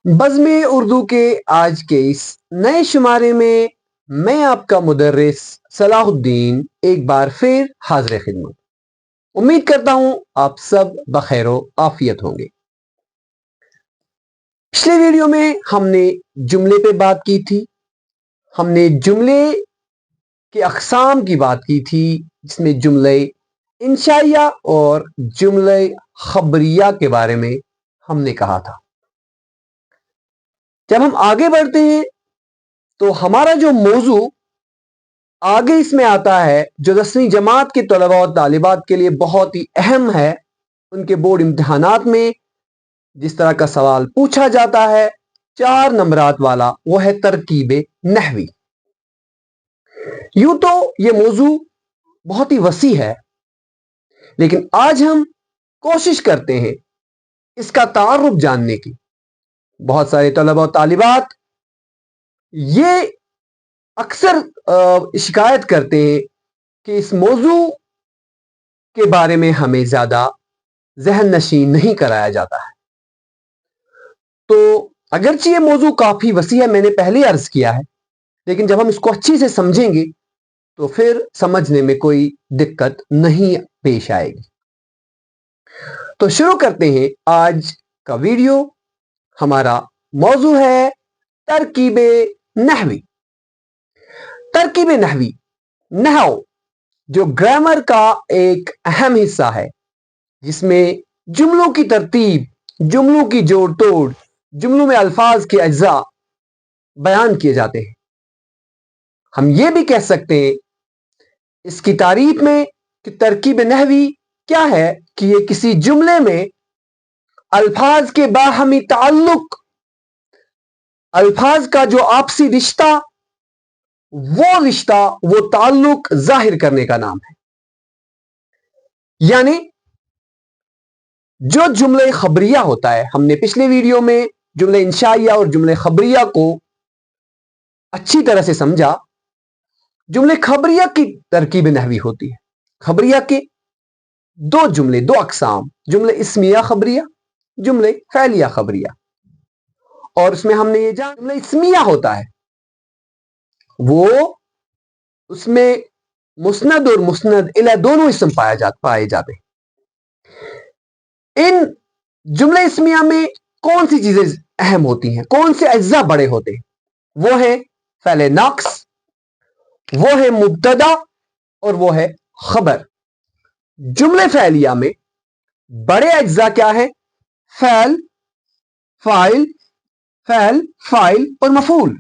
बज़्म उर्दू के आज के इस नए शुमारे में मैं आपका मुदर्रिस सलाहुद्दीन एक बार फिर हाज़िर खिदमत। उम्मीद करता हूं आप सब बखैर आफियत होंगे। पिछले वीडियो में हमने जुमले पे बात की थी। हमने जुमले के अक़साम की बात की थी, जिसमें जुमले इंशाइया और जुमले खबरिया के बारे में हमने कहा था। जब हम आगे बढ़ते हैं तो हमारा जो मौजू आगे इसमें आता है, जो 10वीं जमात के तलबा और तालिबात के लिए बहुत ही अहम है, उनके बोर्ड इम्तिहानात में जिस तरह का सवाल पूछा जाता है 4 नंबरात वाला, वो है तरकीब नहवी। यूं तो ये मौजू बहुत ही वसी है, लेकिन आज हम कोशिश करते हैं इसका तारुफ जानने की। बहुत सारे तलबा और तालिबात ये अक्सर शिकायत करते हैं कि इस मौजू के बारे में हमें ज्यादा जहन नशीन नहीं कराया जाता है। तो अगरचे ये मौजू काफी वसी है, मैंने पहले ही अर्ज किया है, लेकिन जब हम इसको अच्छी से समझेंगे तो फिर समझने में कोई दिक्कत नहीं पेश आएगी। तो शुरू करते हैं आज का वीडियो। हमारा मौजू है तरकीब नहवी। तरकीब नहवी, नहव जो ग्रामर का एक अहम हिस्सा है, जिसमें जुमलों की तरतीब, जुमलों की जोड़ तोड़, जुमलों में अल्फाज के अज्जा बयान किए जाते हैं। हम ये भी कह सकते हैं इसकी तारीफ में कि तरकीब नहवी क्या है कि ये किसी जुमले में अल्फाज के बाहमी ताल्लुक, अल्फाज का जो आपसी रिश्ता, वो ताल्लुक जाहिर करने का नाम है। यानी जो जुमले खबरिया होता है, हमने पिछले वीडियो में जुमले इंशाइया और जुमले खबरिया को अच्छी तरह से समझा। जुमले खबरिया की तरकीब नहवी होती है। खबरिया के दो जुमले, दो अकसाम, जुमले इस्मिया खबरिया, जुमले फैलिया खबरिया। और उसमें हमने ये जाना जुमले इस्मिया होता है, वो उसमें मुस्नद और मुस्नद इला दोनों इस्म पाए जाते हैं। इन जुमले इस्मिया में कौन सी चीजें अहम होती हैं, कौन से अज्जा बड़े होते हैं? वो है फैले नक्स, वो है मुब्तदा और वो है खबर। जुमले फैलिया में बड़े अज्जा क्या है? फैल, फाइल, फैल, फाइल और मफूल।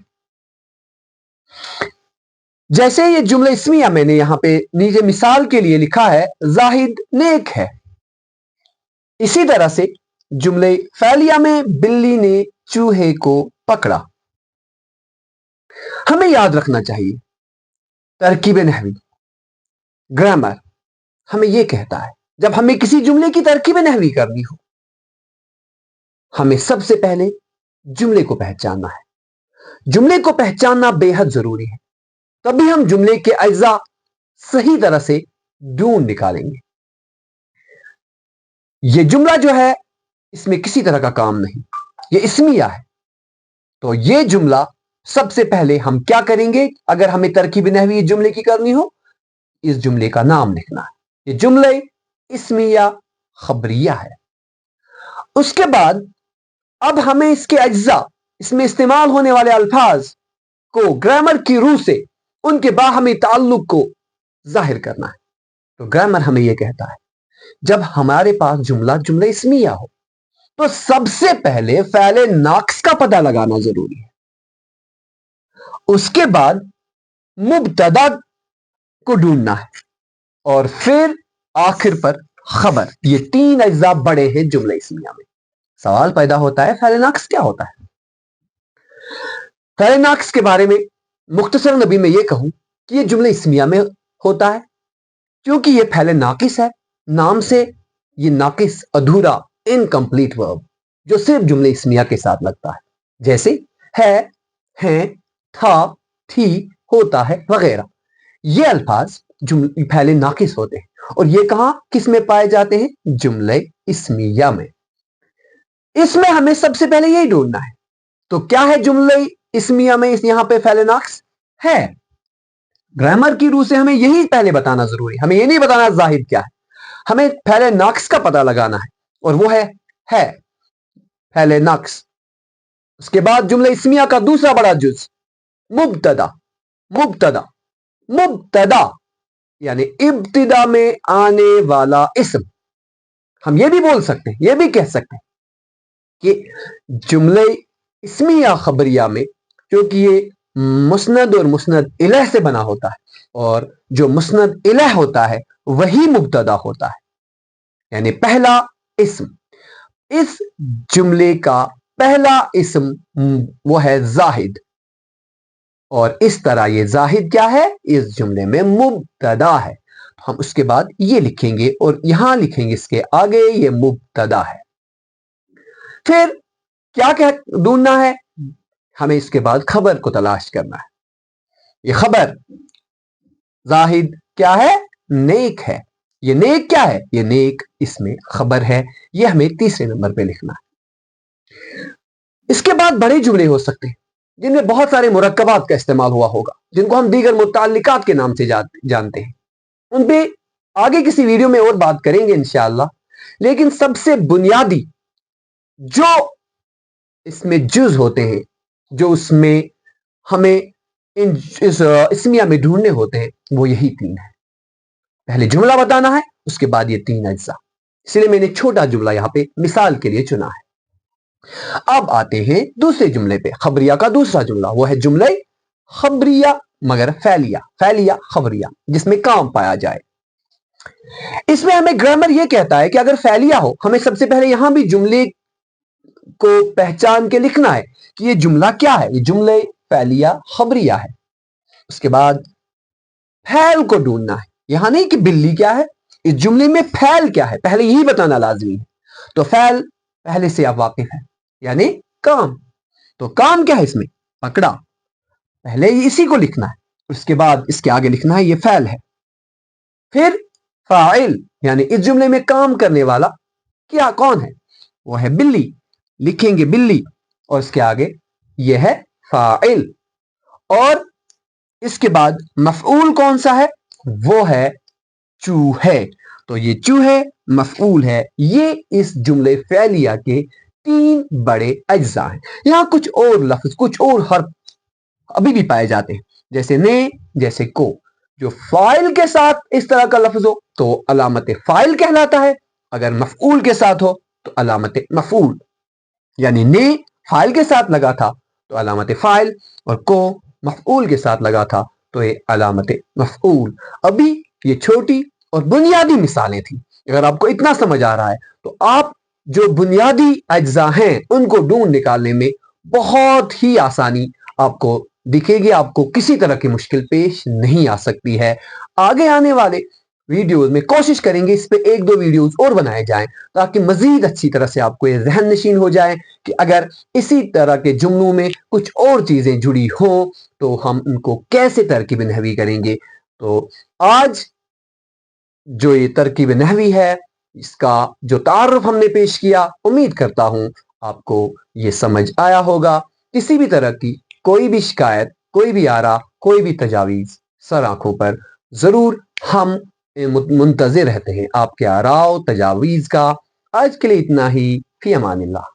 जैसे ये जुमले इस्मिया मैंने यहां पे नीचे मिसाल के लिए लिखा है, जाहिद नेक है। इसी तरह से जुमले फैलिया में बिल्ली ने चूहे को पकड़ा। हमें याद रखना चाहिए तरकीब नहवी, ग्रामर हमें यह कहता है, जब हमें किसी जुमले की तरकीब नहवी करनी हो, हमें सबसे पहले जुमले को पहचानना है। जुमले को पहचानना बेहद जरूरी है, तभी हम जुमले के अज्जा सही तरह से ढूंढ निकालेंगे। यह जुमला जो है, इसमें किसी तरह का काम नहीं, यह इस्मिया है। तो यह जुमला सबसे पहले हम क्या करेंगे? अगर हमें तरकीब नहवी जुमले की करनी हो, इस जुमले का नाम लिखना है। ये जुमले इस्मिया खबरिया है। उसके बाद अब हमें इसके अज्जा, इसमें इस्तेमाल होने वाले अल्फाज को ग्रामर की रूह से उनके बाहमी ताल्लुक को जाहिर करना है। तो ग्रामर हमें यह कहता है, जब हमारे पास जुमला इस्मिया हो, तो सबसे पहले फैले नाक्स का पता लगाना जरूरी है। उसके बाद मुब्तदा को ढूंढना है और फिर आखिर पर खबर। ये 3 अज्जा बड़े हैं जुमले इस्मिया में। सवाल पैदा होता है, फैले नाक्स क्या होता है? फैले नाक्स के बारे में मुख्तसर नबी में यह कहूं कि यह जुमले इस्मिया में होता है, क्योंकि यह फैले नाकिस है। नाम से यह नाकिस, अधूरा, इनकम्प्लीट वर्ब जो सिर्फ जुमले इस्मिया के साथ लगता है, जैसे है, हैं, था, थी, होता है वगैरह। ये अल्फाज फैले नाकिस होते हैं और ये कहां किस में पाए जाते हैं? जुमले इस्मिया में। इसमें हमें सबसे पहले यही ढूंढना है تو کیا ہے جملے اسمیہ میں یہاں پہ فعل ناقص ہے؟ گرامر کی روح سے ہمیں یہی پہلے بتانا ضروری، ہمیں یہ نہیں بتانا زاہد کیا ہے، ہمیں فعل ناقص کا پتہ لگانا ہے، اور وہ ہے فعل ناقص۔ اس کے بعد جملہ اسمیہ کا دوسرا بڑا جز مبتدا۔ مبتدا مبتدا یعنی ابتدا میں آنے والا اسم۔ ہم یہ بھی بول سکتے ہیں، یہ بھی کہہ سکتے ہیں کہ جملے اسمیہ خبریہ میں کیونکہ یہ مسند اور مسند الیہ سے بنا ہوتا ہے، اور جو مسند الیہ ہوتا ہے وہی مبتدا ہوتا ہے، یعنی پہلا اسم۔ اس جملے کا پہلا اسم وہ ہے زاہد، اور اس طرح یہ زاہد کیا ہے؟ اس جملے میں مبتدا ہے۔ ہم اس کے بعد یہ لکھیں گے اور یہاں لکھیں گے اس کے آگے یہ مبتدا ہے۔ پھر کیا ڈھونڈنا ہے؟ ہمیں اس کے بعد خبر کو تلاش کرنا ہے۔ یہ خبر زاہد کیا ہے؟ نیک ہے۔ یہ نیک کیا ہے؟ یہ نیک اس میں خبر ہے، یہ ہمیں تیسرے نمبر پہ لکھنا ہے۔ اس کے بعد بڑے جملے ہو سکتے ہیں جن میں بہت سارے مرکبات کا استعمال ہوا ہوگا، جن کو ہم دیگر متعلقات کے نام سے جانتے ہیں، ان پہ آگے کسی ویڈیو میں اور بات کریں گے انشاءاللہ۔ لیکن سب سے بنیادی جو اس میں جز ہوتے ہیں، جو اس میں ہمیں اس اسمیہ میں ڈھونڈنے ہوتے ہیں، وہ یہی تین ہیں۔ پہلے جملہ بتانا ہے، اس کے بعد یہ تین اجزاء، اس لیے میں نے چھوٹا جملہ یہاں پہ مثال کے لیے چنا ہے۔ اب آتے ہیں دوسرے جملے پہ، خبریہ کا دوسرا جملہ، وہ ہے جملہ خبریہ مگر فعلیہ، فعلیہ خبریہ جس میں کام پایا جائے۔ اس میں ہمیں گرامر یہ کہتا ہے کہ اگر فعلیہ ہو، ہمیں سب سے پہلے یہاں بھی جملے کو پہچان کے لکھنا ہے کہ یہ جملہ کیا ہے، یہ جملہ فعلیہ خبریہ ہے۔ اس کے بعد فعل کو ڈھونڈنا ہے، یہاں نہیں کہ بلی کیا ہے، اس جملے میں فعل کیا ہے پہلے یہی بتانا لازمی ہے۔ تو فعل پہلے سے آپ واقف ہیں، یعنی کام۔ تو کام کیا ہے اس میں؟ پکڑا، پہلے اسی کو لکھنا ہے، اس کے بعد اس کے آگے لکھنا ہے یہ فعل ہے۔ پھر فاعل یعنی اس جملے میں کام کرنے والا کیا کون ہے؟ وہ ہے بلی، لکھیں گے بلی، اور اس کے آگے یہ ہے فاعل۔ اور اس کے بعد مفعول کون سا ہے؟ وہ ہے چوہے۔ تو یہ چوہے مفعول ہے۔ یہ اس جملے فعلیہ کے تین بڑے اجزاء ہیں۔ یہاں کچھ اور لفظ، کچھ اور حرف ابھی بھی پائے جاتے ہیں، جیسے نے، جیسے کو۔ جو فاعل کے ساتھ اس طرح کا لفظ ہو تو علامت فاعل کہلاتا ہے، اگر مفعول کے ساتھ ہو تو علامت مفعول، یعنی نے فاعل کے ساتھ لگا تھا تو علامت فاعل، اور کو مفعول کے ساتھ لگا تھا تو یہ علامت مفعول۔ ابھی یہ چھوٹی اور بنیادی مثالیں تھیں۔ اگر آپ کو اتنا سمجھ آ رہا ہے تو آپ جو بنیادی اجزاء ہیں ان کو ڈھونڈ نکالنے میں بہت ہی آسانی آپ کو دکھے گی، آپ کو کسی طرح کی مشکل پیش نہیں آ سکتی ہے۔ آگے آنے والے ویڈیوز میں کوشش کریں گے اس پہ ایک دو ویڈیوز اور بنائے جائیں تاکہ مزید اچھی طرح سے آپ کو یہ ذہن نشین ہو جائے کہ اگر اسی طرح کے جملوں میں کچھ اور چیزیں جڑی ہوں تو ہم ان کو کیسے ترکیب نحوی کریں گے۔ تو آج جو یہ ترکیب نحوی ہے، اس کا جو تعارف ہم نے پیش کیا، امید کرتا ہوں آپ کو یہ سمجھ آیا ہوگا۔ کسی بھی طرح کی کوئی بھی شکایت، کوئی بھی آرا، کوئی بھی تجاویز سر آنکھوں پر، ضرور ہم منتظر رہتے ہیں آپ کے آراء و تجاویز کا۔ آج کے لیے اتنا ہی، فی امان اللہ۔